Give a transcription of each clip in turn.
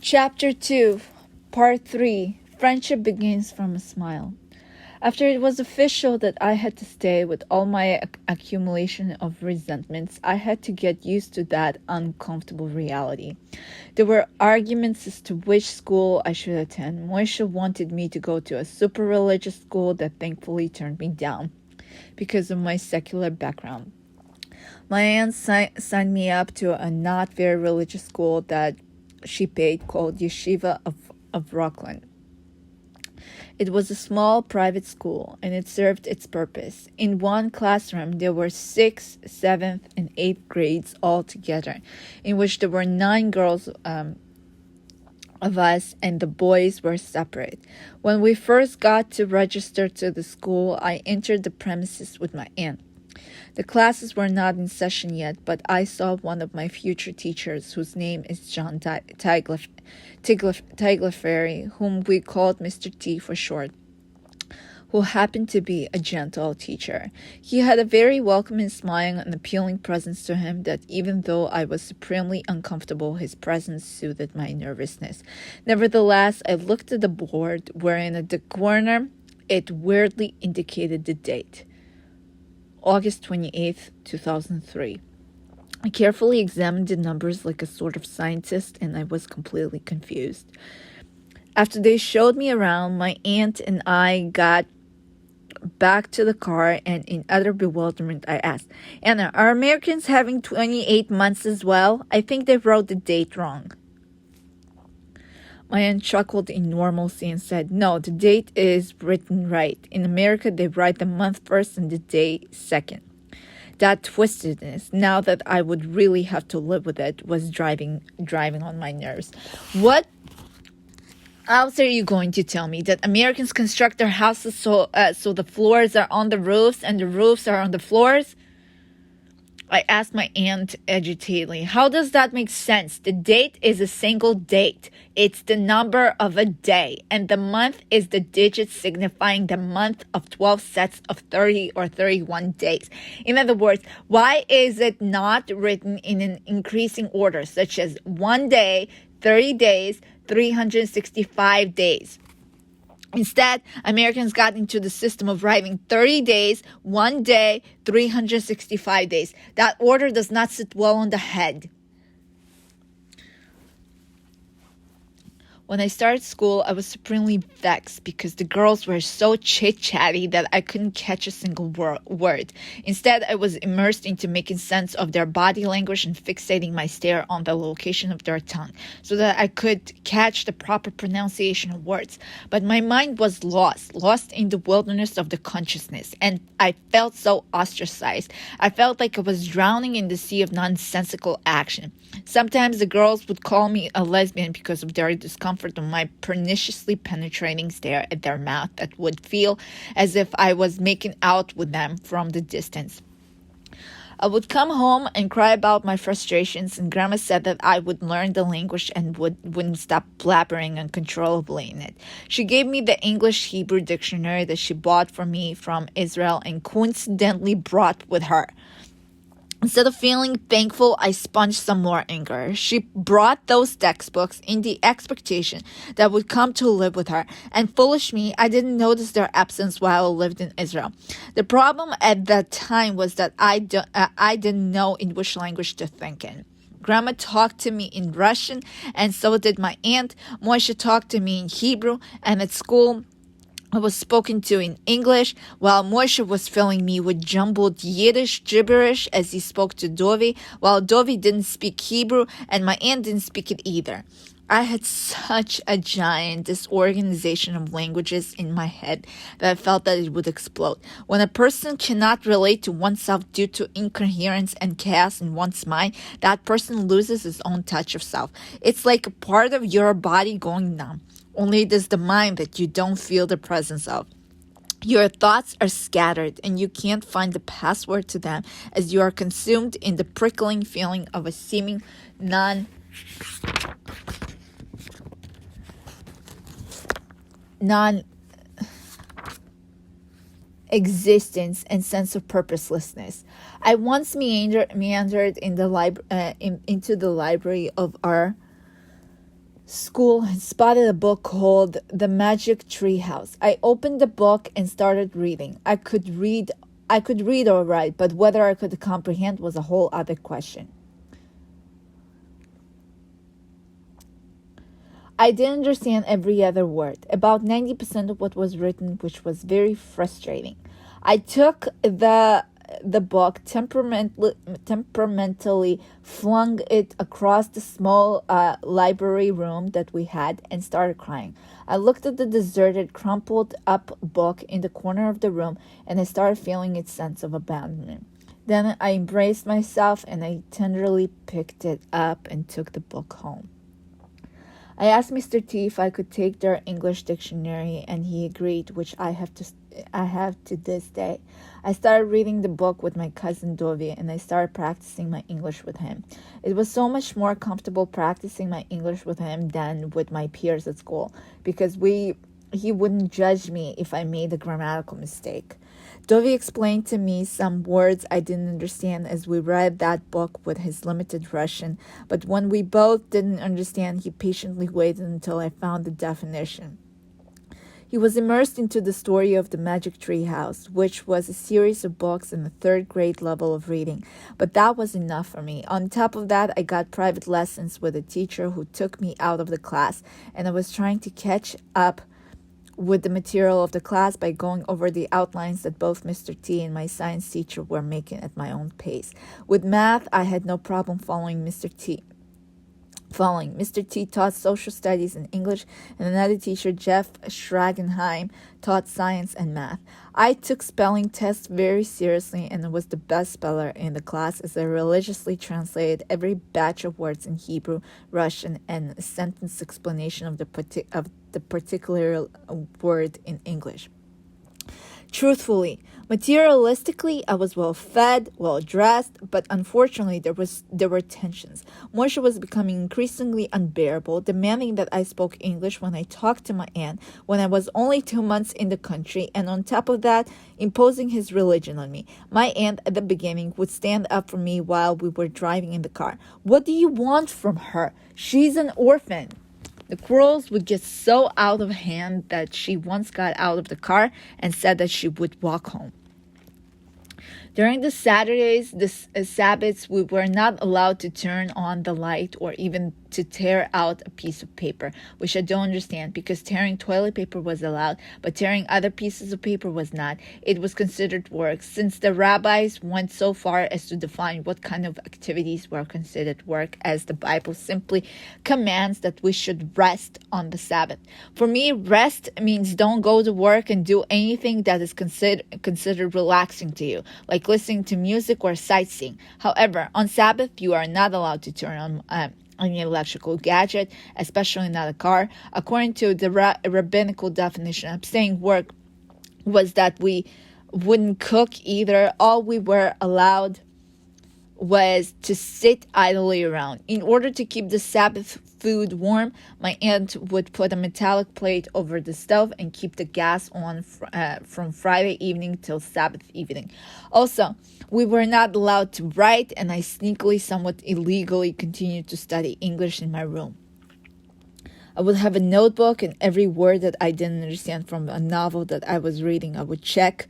Chapter 2, Part 3, Friendship Begins from a Smile. After it was official that I had to stay with all my accumulation of resentments, I had to get used to that uncomfortable reality. There were arguments as to which school I should attend. Moisha wanted me to go to a super religious school that thankfully turned me down because of my secular background. My aunt signed me up to a not very religious school that she paid called Yeshiva of Rockland. It was a small private school, and it served its purpose. In one classroom, there were 6th, 7th, and 8th grades all together, in which there were 9 girls of us, and the boys were separate. When we first got to register to the school, I entered the premises with my aunt. The classes were not in session yet, but I saw one of my future teachers, whose name is John Tagliaferri, whom we called Mr. T for short, who happened to be a gentle teacher. He had a very welcoming smile and appealing presence to him that even though I was supremely uncomfortable, his presence soothed my nervousness. Nevertheless, I looked at the board, wherein at the corner it weirdly indicated the date. August 28th, 2003. I carefully examined the numbers like a sort of scientist, and I was completely confused. After they showed me around, my aunt and I got back to the car, and in utter bewilderment, I asked, "Anna, are Americans having 28 months as well? I think they wrote the date wrong." My aunt chuckled in normalcy and said, "No, the date is written right. In America, they write the month first and the day second." That twistedness, now that I would really have to live with it, was driving on my nerves. What else are you going to tell me? That Americans construct their houses so the floors are on the roofs and the roofs are on the floors? I asked my aunt agitatedly. How does that make sense? The date is a single date. It's the number of a day, and the month is the digit signifying the month of 12 sets of 30 or 31 days. In other words, why is it not written in an increasing order, such as 1 day, 30 days, 365 days? Instead, Americans got into the system of writing 30 days, 1 day, 365 days. That order does not sit well on the head. When I started school, I was supremely vexed because the girls were so chit-chatty that I couldn't catch a single word. Instead, I was immersed into making sense of their body language and fixating my stare on the location of their tongue so that I could catch the proper pronunciation of words. But my mind was lost in the wilderness of the consciousness, and I felt so ostracized. I felt like I was drowning in the sea of nonsensical action. Sometimes the girls would call me a lesbian because of their discomfort of my perniciously penetrating stare at their mouth that would feel as if I was making out with them from the distance. I would come home and cry about my frustrations, and Grandma said that I would learn the language and wouldn't stop blabbering uncontrollably in it. She gave me the English-Hebrew dictionary that she bought for me from Israel and coincidentally brought with her. Instead of feeling thankful, I sponged some more anger. She brought those textbooks in the expectation that I would come to live with her. And foolish me, I didn't notice their absence while I lived in Israel. The problem at that time was that I didn't know in which language to think in. Grandma talked to me in Russian, and so did my aunt. Moisha talked to me in Hebrew, and at school I was spoken to in English, while Moisha was filling me with jumbled Yiddish gibberish as he spoke to Dovi, while Dovi didn't speak Hebrew, and my aunt didn't speak it either. I had such a giant disorganization of languages in my head that I felt that it would explode. When a person cannot relate to oneself due to incoherence and chaos in one's mind, that person loses his own touch of self. It's like a part of your body going numb. Only it is the mind that you don't feel the presence of. Your thoughts are scattered, and you can't find the password to them as you are consumed in the prickling feeling of a seeming non-existence and sense of purposelessness. I once meandered in the into the library of our school and spotted a book called The Magic Tree House. I opened the book and started reading. I could read or write, but whether I could comprehend was a whole other question. I didn't understand every other word, about 90% of what was written, which was very frustrating. I took the book, temperamentally flung it across the small library room that we had, and started crying. I looked at the deserted, crumpled up book in the corner of the room, and I started feeling its sense of abandonment. Then I embraced myself, and I tenderly picked it up and took the book home. I asked Mr. T if I could take their English dictionary, and he agreed, which I have to this day. I started reading the book with my cousin Dovi, and I started practicing my English with him. It was so much more comfortable practicing my English with him than with my peers at school, because he wouldn't judge me if I made a grammatical mistake. Dovi explained to me some words I didn't understand as we read that book with his limited Russian, but when we both didn't understand, he patiently waited until I found the definition. He was immersed into the story of the Magic Tree House, which was a series of books in the third grade level of reading, but that was enough for me. On top of that, I got private lessons with a teacher who took me out of the class, and I was trying to catch up with the material of the class by going over the outlines that both Mr. T and my science teacher were making at my own pace. With math, I had no problem following Mr. T. Mr. T taught social studies and English, and another teacher, Jeff Schragenheim, taught science and math. I took spelling tests very seriously and was the best speller in the class as I religiously translated every batch of words in Hebrew, Russian, and a sentence explanation of the particular word in English. Truthfully, materialistically, I was well fed, well dressed, but unfortunately there were tensions. Moshe was becoming increasingly unbearable, demanding that I spoke English when I talked to my aunt when I was only 2 months in the country, and on top of that, imposing his religion on me. My aunt at the beginning would stand up for me while we were driving in the car. What do you want from her? She's an orphan. The quarrels would get so out of hand that she once got out of the car and said that she would walk home. During the Saturdays, the Sabbaths, we were not allowed to turn on the light or even to tear out a piece of paper, which I don't understand, because tearing toilet paper was allowed, but tearing other pieces of paper was not. It was considered work, since the rabbis went so far as to define what kind of activities were considered work, as the Bible simply commands that we should rest on the Sabbath. For me, rest means don't go to work and do anything that is considered relaxing to you, like listening to music or sightseeing. However, on Sabbath, you are not allowed to turn on any electrical gadget, especially not a car. According to the rabbinical definition of saying work was that we wouldn't cook either. All we were allowed was to sit idly around. In order to keep the Sabbath food warm, my aunt would put a metallic plate over the stove and keep the gas on from Friday evening till Sabbath evening. Also, we were not allowed to write, and I sneakily, somewhat illegally, continued to study English in my room. I would have a notebook, and every word that I didn't understand from a novel that I was reading, I would check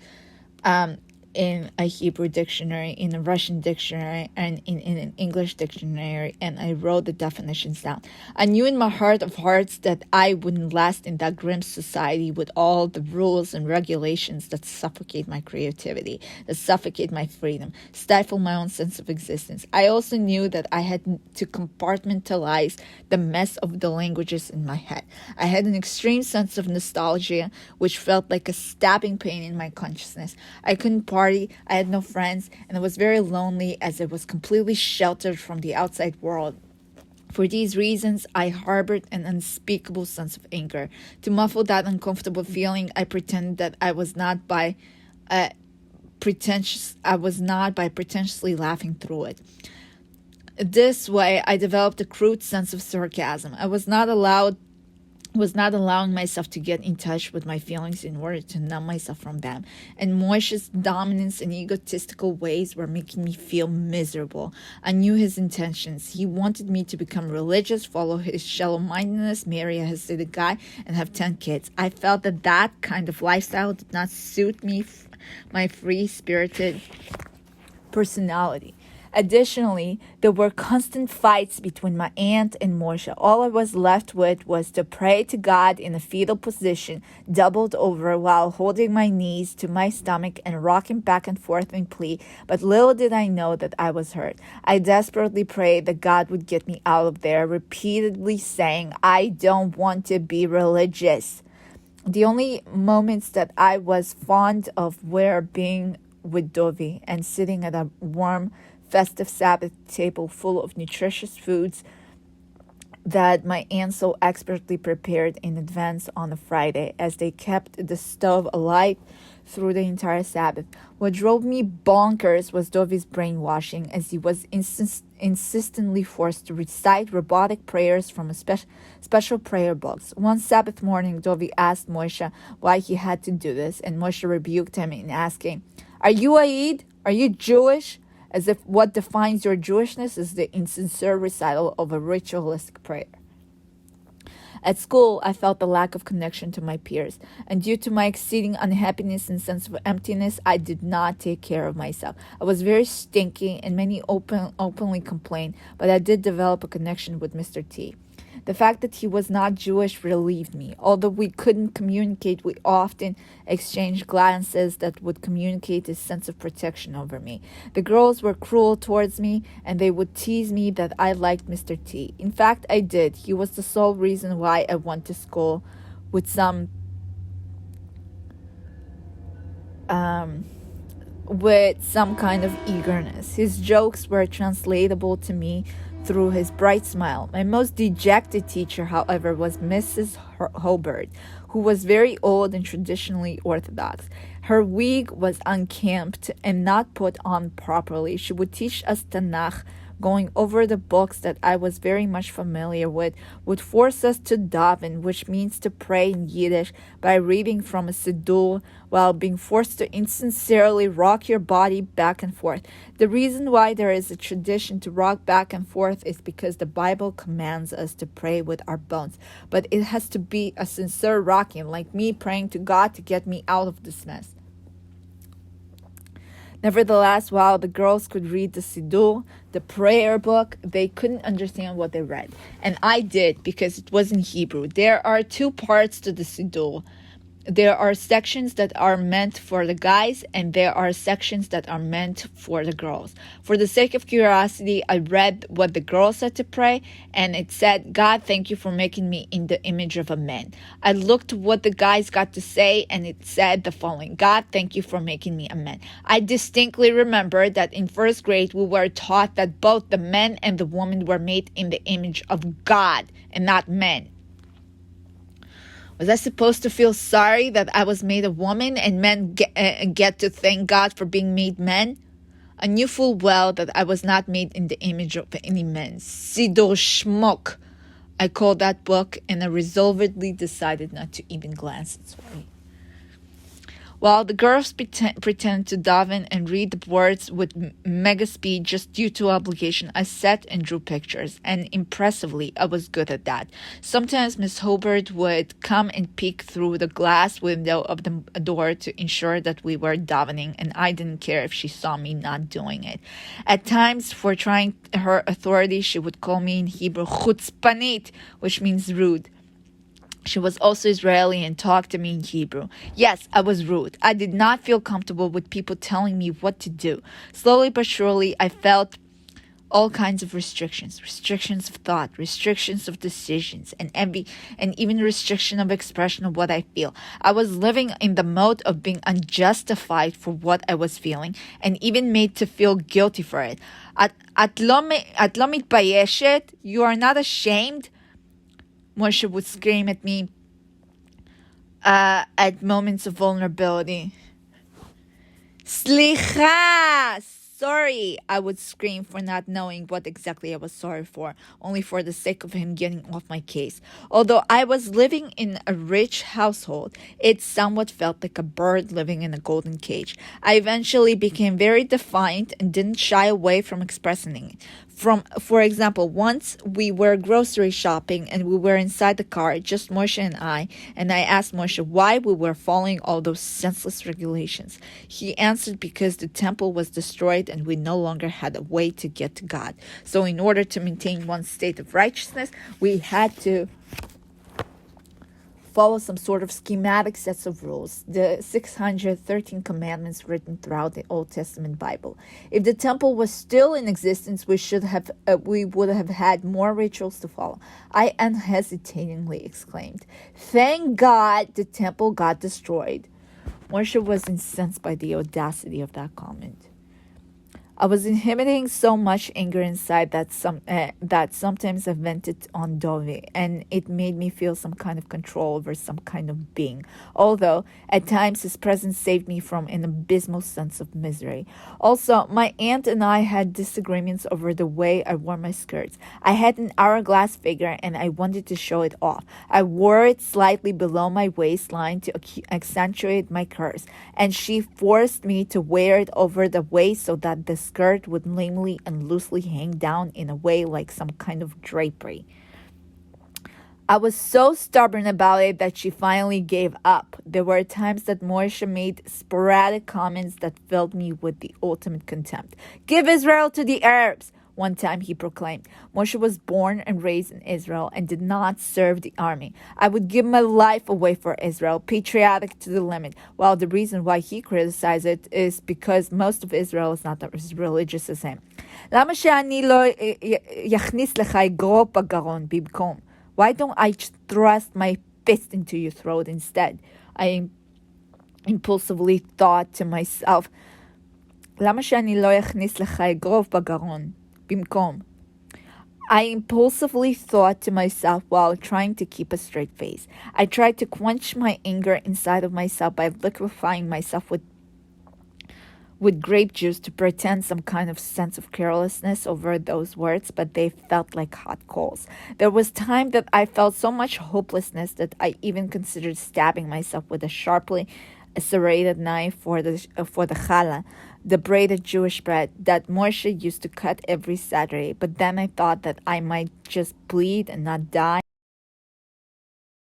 in a Hebrew dictionary, in a Russian dictionary, and in an English dictionary, and I wrote the definitions down. I knew in my heart of hearts that I wouldn't last in that grim society with all the rules and regulations that suffocate my creativity, that suffocate my freedom, stifle my own sense of existence. I also knew that I had to compartmentalize the mess of the languages in my head. I had an extreme sense of nostalgia, which felt like a stabbing pain in my consciousness. I couldn't party, I had no friends, and I was very lonely as I was completely sheltered from the outside world. For these reasons, I harbored an unspeakable sense of anger. To muffle that uncomfortable feeling, I pretended that I was not by pretentiously laughing through it. This way, I developed a crude sense of sarcasm. I was not allowed was not allowing myself to get in touch with my feelings in order to numb myself from them. And Moshe's dominance and egotistical ways were making me feel miserable. I knew his intentions. He wanted me to become religious, follow his shallow-mindedness, marry a Hasidic guy, and have 10 kids. I felt that that kind of lifestyle did not suit me, my free-spirited personality. Additionally, there were constant fights between my aunt and Moshe. All I was left with was to pray to God in a fetal position, doubled over while holding my knees to my stomach and rocking back and forth in plea. But little did I know that I was hurt. I desperately prayed that God would get me out of there, repeatedly saying, I don't want to be religious. The only moments that I was fond of were being with Dovi and sitting at a warm, festive Sabbath table full of nutritious foods that my aunt so expertly prepared in advance on a Friday, as they kept the stove alight through the entire Sabbath. What drove me bonkers was Dovi's brainwashing, as he was insistently forced to recite robotic prayers from a special prayer books. One Sabbath morning, Dovi asked Moshe why he had to do this, and Moshe rebuked him in asking, Are you Aid? Are you Jewish? As if what defines your Jewishness is the insincere recital of a ritualistic prayer. At school, I felt the lack of connection to my peers, and due to my exceeding unhappiness and sense of emptiness, I did not take care of myself. I was very stinky, and many openly complained, but I did develop a connection with Mr. T. The fact that he was not Jewish relieved me. Although we couldn't communicate, we often exchanged glances that would communicate his sense of protection over me. The girls were cruel towards me, and they would tease me that I liked Mr. T. In fact, I did. He was the sole reason why I went to school with some kind of eagerness. His jokes were translatable to me through his bright smile. My most dejected teacher, however, was Mrs. Hobart, who was very old and traditionally Orthodox. Her wig was unkempt and not put on properly. She would teach us Tanakh, going over the books that I was very much familiar with, would force us to daven, which means to pray in Yiddish, by reading from a siddur, while being forced to insincerely rock your body back and forth. The reason why there is a tradition to rock back and forth is because the Bible commands us to pray with our bones, but it has to be a sincere rocking, like me praying to God to get me out of this mess. Nevertheless, while the girls could read the Siddur, the prayer book, they couldn't understand what they read. And I did, because it was in Hebrew. There are two parts to the Siddur. There are sections that are meant for the guys, and there are sections that are meant for the girls. For the sake of curiosity, I read what the girls said to pray, and it said, God, thank you for making me in the image of a man. I looked what the guys got to say, and it said the following, God, thank you for making me a man. I distinctly remember that in first grade, we were taught that both the man and the woman were made in the image of God and not men. Was I supposed to feel sorry that I was made a woman and men get to thank God for being made men? I knew full well that I was not made in the image of any man. Siddur Shmok, I called that book, and I resolvedly decided not to even glance its way. While the girls pretend to daven and read the words with mega speed just due to obligation, I sat and drew pictures, and impressively, I was good at that. Sometimes Miss Hobart would come and peek through the glass window of the door to ensure that we were davening, and I didn't care if she saw me not doing it. At times, for trying her authority, she would call me in Hebrew chutzpanit, which means rude. She was also Israeli and talked to me in Hebrew. Yes, I was rude. I did not feel comfortable with people telling me what to do. Slowly but surely, I felt all kinds of restrictions of thought, restrictions of decisions, and envy, and even restriction of expression of what I feel. I was living in the mode of being unjustified for what I was feeling, and even made to feel guilty for it. At lo mitbayeshet, you are not ashamed? Moshe would scream at me at moments of vulnerability. Slicha! sorry, I would scream for not knowing what exactly I was sorry for, only for the sake of him getting off my case. Although I was living in a rich household, it somewhat felt like a bird living in a golden cage. I eventually became very defiant and didn't shy away from expressing it. For example, once we were grocery shopping and we were inside the car, just Moshe and I asked Moshe why we were following all those senseless regulations. He answered because the temple was destroyed and we no longer had a way to get to God. So in order to maintain one state of righteousness, we had to follow some sort of schematic sets of rules, the 613 commandments written throughout the Old Testament Bible. If the temple was still in existence, we would have had more rituals to follow. I unhesitatingly exclaimed, "Thank God the temple got destroyed." Moshe was incensed by the audacity of that comment. I was inhibiting so much anger inside that sometimes I vented on Dove, and it made me feel some kind of control over some kind of being, although at times his presence saved me from an abysmal sense of misery. Also, my aunt and I had disagreements over the way I wore my skirts. I had an hourglass figure and I wanted to show it off. I wore it slightly below my waistline to accentuate my curves, and she forced me to wear it over the waist so that the skirt would lamely and loosely hang down in a way like some kind of drapery. I was so stubborn about it that she finally gave up. There were times that Moshe made sporadic comments that filled me with the ultimate contempt. "Give Israel to the Arabs," one time he proclaimed. Moshe was born and raised in Israel and did not serve the army. "I would give my life away for Israel," patriotic to the limit. While the reason why he criticized it is because most of Israel is not as religious as him. "למה שאני לא יכניס לך אגרוף בגרון במקום?" Why don't I thrust my fist into your throat instead? I impulsively thought to myself, "למה שאני לא יכניס לך אגרוף בגרון במקום?" I impulsively thought to myself while trying to keep a straight face. I tried to quench my anger inside of myself by liquefying myself with grape juice to pretend some kind of sense of carelessness over those words, but they felt like hot coals. There was time that I felt so much hopelessness that I even considered stabbing myself with a sharply serrated knife for the challah, the braided Jewish bread that Moshe used to cut every Saturday. But then I thought that I might just bleed and not die.